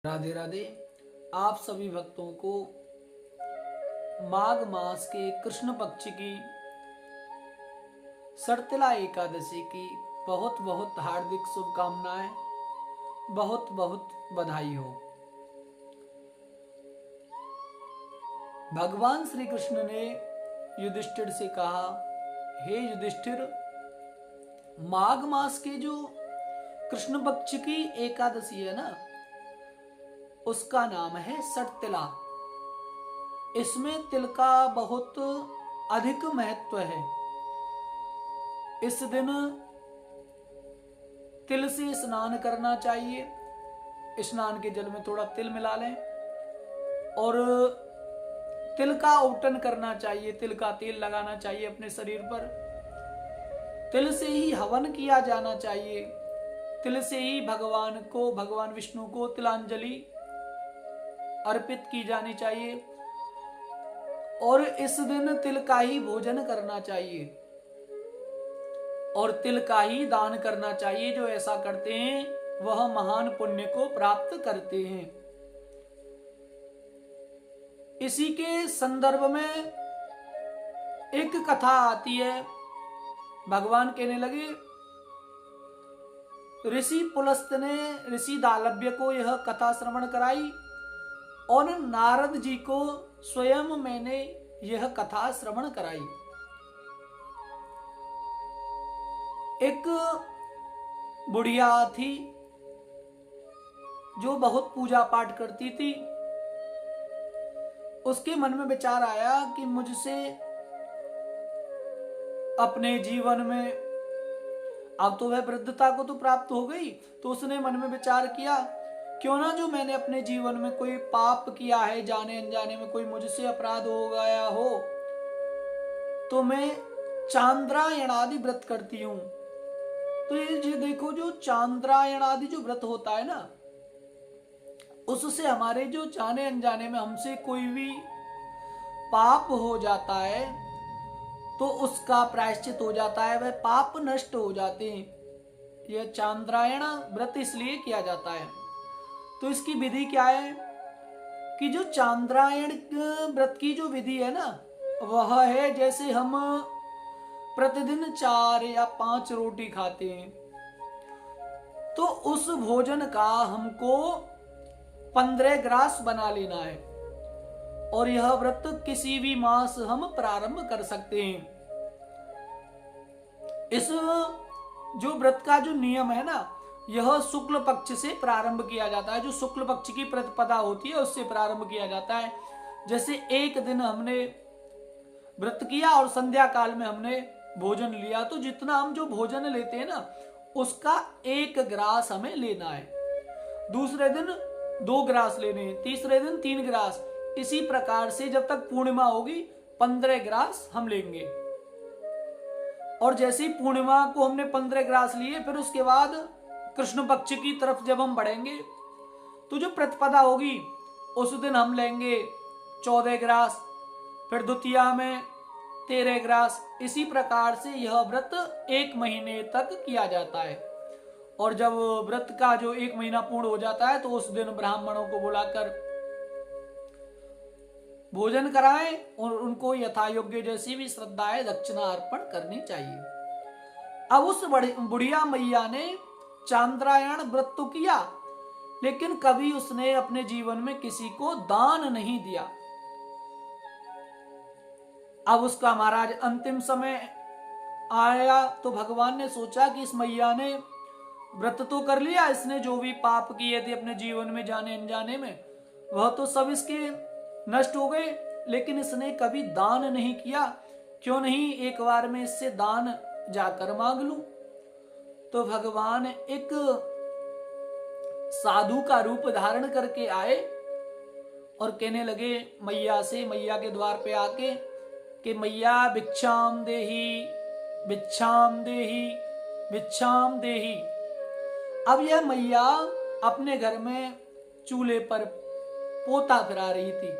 राधे राधे। आप सभी भक्तों को माघ मास के कृष्ण पक्ष की सर्तिला एकादशी की बहुत बहुत हार्दिक शुभकामनाएं, बहुत बहुत बधाई हो। भगवान श्री कृष्ण ने युधिष्ठिर से कहा, हे युधिष्ठिर, माघ मास के जो कृष्ण पक्ष की एकादशी है ना, उसका नाम है सर्तिला। इसमें तिल का बहुत अधिक महत्व है। इस दिन तिल से स्नान करना चाहिए। स्नान के जल में थोड़ा तिल मिला लें और तिल का औटन करना चाहिए। तिल का तेल लगाना चाहिए अपने शरीर पर। तिल से ही हवन किया जाना चाहिए। तिल से ही भगवान विष्णु को तिलांजलि अर्पित की जानी चाहिए और इस दिन तिल का ही भोजन करना चाहिए और तिल का ही दान करना चाहिए। जो ऐसा करते हैं वह महान पुण्य को प्राप्त करते हैं। इसी के संदर्भ में एक कथा आती है। भगवान कहने लगे, ऋषि पुलस्त ने ऋषि दालव्य को यह कथा श्रवण कराई और नारद जी को स्वयं मैंने यह कथा श्रवण कराई। एक बुढ़िया थी जो बहुत पूजा पाठ करती थी। उसके मन में विचार आया कि मुझसे अपने जीवन में, अब तो वह वृद्धता को तो प्राप्त हो गई, तो उसने मन में विचार किया, क्यों ना जो मैंने अपने जीवन में कोई पाप किया है, जाने अनजाने में कोई मुझसे अपराध हो गया हो, तो मैं चांद्रायण आदि व्रत करती हूं। तो ये देखो, जो चांद्रायण आदि जो व्रत होता है ना, उससे हमारे जो जाने अनजाने में हमसे कोई भी पाप हो जाता है तो उसका प्रायश्चित हो जाता है, वह पाप नष्ट हो जाते हैं। यह चांद्रायण व्रत इसलिए किया जाता है। तो इसकी विधि क्या है कि जो चांद्रायण व्रत की जो विधि है ना, वह है जैसे हम प्रतिदिन 4 या 5 रोटी खाते हैं, तो उस भोजन का हमको 15 ग्रास बना लेना है और यह व्रत किसी भी मास हम प्रारंभ कर सकते हैं। इस जो व्रत का जो नियम है ना, यह शुक्ल पक्ष से प्रारंभ किया जाता है। जो शुक्ल पक्ष की प्रतिपदा होती है उससे प्रारंभ किया जाता है। जैसे एक दिन हमने व्रत किया और संध्या काल में हमने भोजन लिया, तो जितना हम जो भोजन लेते हैं ना, उसका 1 ग्रास हमें लेना है। दूसरे दिन 2 ग्रास लेने हैं, तीसरे दिन 3 ग्रास। इसी प्रकार से जब तक पूर्णिमा होगी 15 ग्रास हम लेंगे। और जैसे ही पूर्णिमा को हमने 15 ग्रास लिए, फिर उसके बाद कृष्ण पक्ष की तरफ जब हम बढ़ेंगे तो जो प्रतिपदा होगी उस दिन हम लेंगे 14 ग्रास, फिर द्वितीया में 13 ग्रास। इसी प्रकार से यह व्रत 1 महीने तक किया जाता है। और जब व्रत का जो 1 महीना पूर्ण हो जाता है तो उस दिन ब्राह्मणों को बुलाकर भोजन कराएं और उनको यथा योग्य जैसी भी श्रद्धा है दक्षिणा अर्पण करनी चाहिए। अब उस बुढ़िया मैया ने चांद्रायण व्रत तो किया, लेकिन कभी उसने अपने जीवन में किसी को दान नहीं दिया। अब उसका महाराज अंतिम समय आया तो भगवान ने सोचा कि इस मैया ने व्रत तो कर लिया, इसने जो भी पाप किए थे अपने जीवन में जाने अनजाने में, वह तो सब इसके नष्ट हो गए, लेकिन इसने कभी दान नहीं किया। क्यों नहीं एक बार में इससे दान जाकर मांग लूं। तो भगवान एक साधु का रूप धारण करके आए और कहने लगे मैया से, मैया के द्वार पे आके कि मैया भिक्षाम देही, भिक्षाम देही, भिक्षाम देही। अब यह मैया अपने घर में चूल्हे पर पोता फिरा रही थी।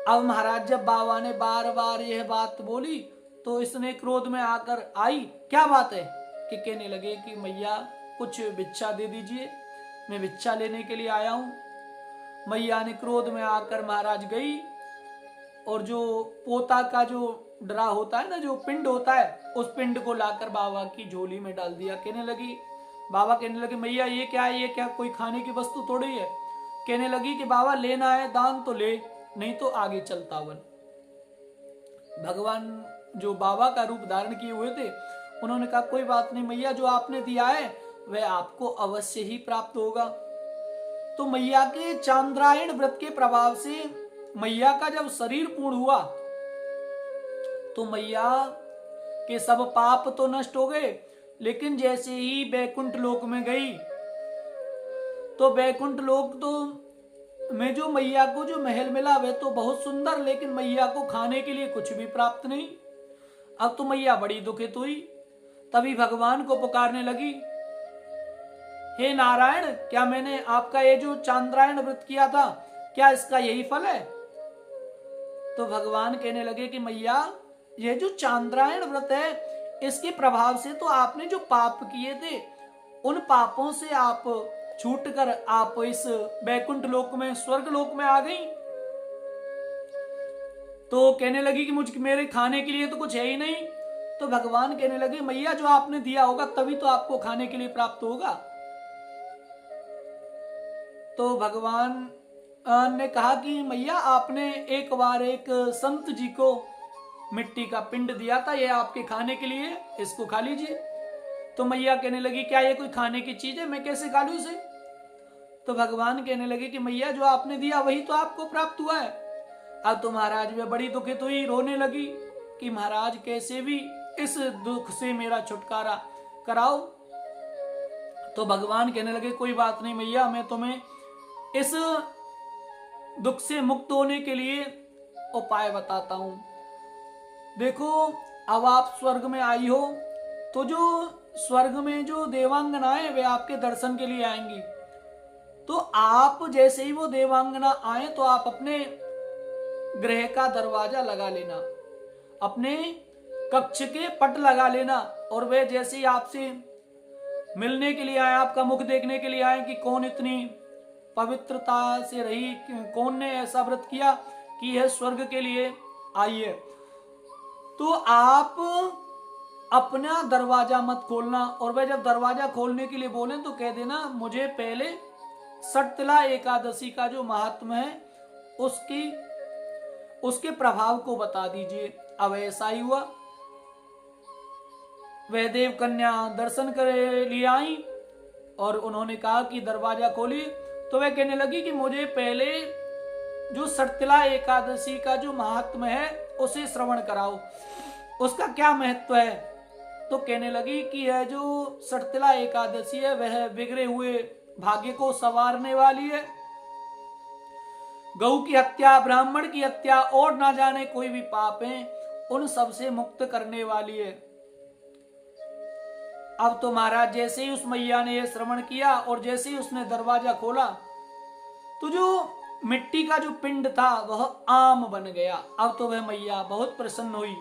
अब महाराज जब बाबा ने बार बार यह बात बोली तो इसने क्रोध में आकर आई, क्या बात है, कि कहने लगे कि मैया कुछ भिक्षा दे दीजिए। मैं भिक्षा लेने के लिए आया हूं। मैया ने क्रोध में आकर महाराज गई और जो पोता का जो डरा होता है ना, जो पिंड होता है, उस पिंड को लाकर बाबा की झोली में डाल दिया। कहने लगी, बाबा कहने लगे मैया ये क्या है, ये क्या कोई खाने की वस्तु थोड़ी है। कहने लगी कि बाबा लेना है दान तो ले, नहीं तो आगे चलता बन। भगवान जो बाबा का रूप धारण किए हुए थे, उन्होंने कहा कोई बात नहीं मैया, जो आपने दिया है वह आपको अवश्य ही प्राप्त होगा। तो मैया के चांद्रायण व्रत के प्रभाव से मैया का जब शरीर पूर्ण हुआ तो मैया के सब पाप तो नष्ट हो गए, लेकिन जैसे ही बैकुंठ लोक में गई तो बैकुंठ लोक तो में जो मैया को जो महल मिला वह तो बहुत सुंदर, लेकिन मैया को खाने के लिए कुछ भी प्राप्त नहीं। अब तो मैया बड़ी दुखित हुई। तभी भगवान को पुकारने लगी, हे नारायण, क्या मैंने आपका ये जो चांद्रायण व्रत किया था, क्या इसका यही फल है? तो भगवान कहने लगे कि मैया, ये जो चांद्रायण व्रत है, इसके प्रभाव से तो आपने जो पाप किए थे, उन पापों से आप छूटकर आप इस बैकुंठ लोक में, स्वर्ग लोक में आ गई। तो कहने लगी कि मुझ मेरे खाने के लिए तो कुछ है ही नहीं। तो भगवान कहने लगे मैया, जो आपने दिया होगा तभी तो आपको खाने के लिए प्राप्त होगा। तो भगवान ने कहा कि मैया, आपने एक बार एक संत जी को मिट्टी का पिंड दिया था, ये आपके खाने के लिए, इसको खा लीजिए। तो मैया कहने लगी क्या ये कोई खाने की चीज है, मैं कैसे खा लूं इसे? तो भगवान कहने लगे कि मैया, जो आपने दिया वही तो आपको प्राप्त हुआ है। अब तो महाराज वे बड़ी दुखित हुई, रोने लगी कि महाराज कैसे भी इस दुख से मेरा छुटकारा कराओ। तो भगवान कहने लगे कोई बात नहीं मैया, मैं तुम्हें इस दुख से मुक्त होने के लिए उपाय बताता हूं। देखो, अब आप स्वर्ग में आई हो तो जो स्वर्ग में जो देवांगनाएं वे आपके दर्शन के लिए आएंगी। तो आप जैसे ही वो देवांगना आए तो आप अपने गृह का दरवाजा लगा लेना, अपने कक्ष के पट लगा लेना, और वे जैसे ही आपसे मिलने के लिए आए, आपका मुख देखने के लिए आए कि कौन इतनी पवित्रता से रही, कौन ने ऐसा व्रत किया कि यह स्वर्ग के लिए आई है, तो आप अपना दरवाजा मत खोलना। और वह जब दरवाजा खोलने के लिए बोले तो कह देना मुझे पहले सटतिला एकादशी का जो महात्म है उसके प्रभाव को बता दीजिए। अब ऐसा ही हुआ, वह देव कन्या दर्शन करे लिए आई और उन्होंने कहा कि दरवाजा खोलिए। तो वह कहने लगी कि मुझे पहले जो सटतिला एकादशी का जो महात्म है उसे श्रवण कराओ, उसका क्या महत्व है। तो कहने लगी कि यह जो सटतिला एकादशी है वह बिगड़े हुए भाग्य को संवारने वाली है। गौ की हत्या, ब्राह्मण की हत्या और ना जाने कोई भी पाप है, उन सब से मुक्त करने वाली है। अब तो महाराज जैसे ही उस मैया ने यह श्रवण किया और जैसे ही उसने दरवाजा खोला तो जो मिट्टी का जो पिंड था वह आम बन गया। अब तो वह मैया बहुत प्रसन्न हुई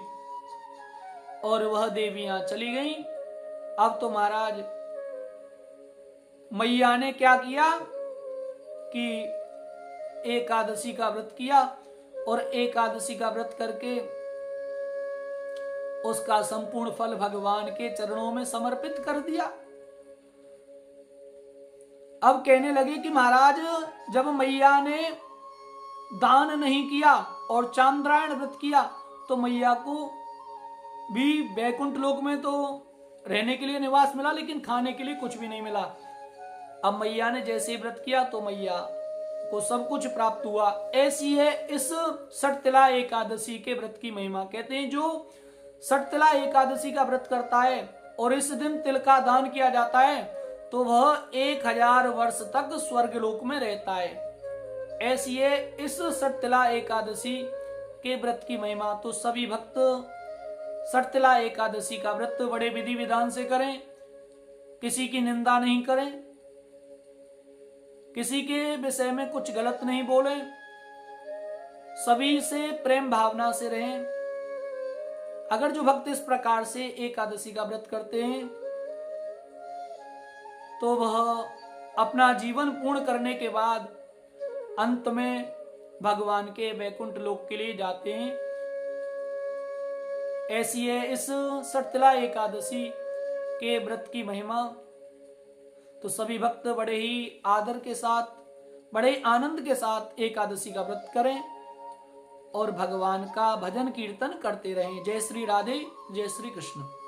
और वह देवियां चली गईं। अब तो महाराज मैया ने क्या किया कि एकादशी का व्रत किया और एकादशी का व्रत करके उसका संपूर्ण फल भगवान के चरणों में समर्पित कर दिया। अब कहने लगे कि महाराज जब मैया ने दान नहीं किया और चांद्रायण व्रत किया तो मैया को भी बैकुंठ लोक में तो रहने के लिए निवास मिला, लेकिन खाने के लिए कुछ भी नहीं मिला। अब मैया ने जैसे ही व्रत किया तो मैया को सब कुछ प्राप्त हुआ। ऐसी है इस सटतिला एकादशी के व्रत की महिमा। कहते हैं जो सटतिला एकादशी का व्रत करता है और इस दिन तिल का दान किया जाता है तो वह 1000 वर्ष तक स्वर्ग लोक में रहता है। ऐसी है इस सटतिला एकादशी के व्रत की महिमा। तो सभी भक्त सटतिला एकादशी का व्रत बड़े विधि विधान से करें, किसी की निंदा नहीं करें, किसी के विषय में कुछ गलत नहीं बोले, सभी से प्रेम भावना से रहें। अगर जो भक्त इस प्रकार से एकादशी का व्रत करते हैं तो वह अपना जीवन पूर्ण करने के बाद अंत में भगवान के वैकुंठ लोक के लिए जाते हैं। ऐसी है इस सटतला एकादशी के व्रत की महिमा। तो सभी भक्त बड़े ही आदर के साथ, बड़े आनंद के साथ एकादशी का व्रत करें और भगवान का भजन कीर्तन करते रहें। जय श्री राधे, जय श्री कृष्ण।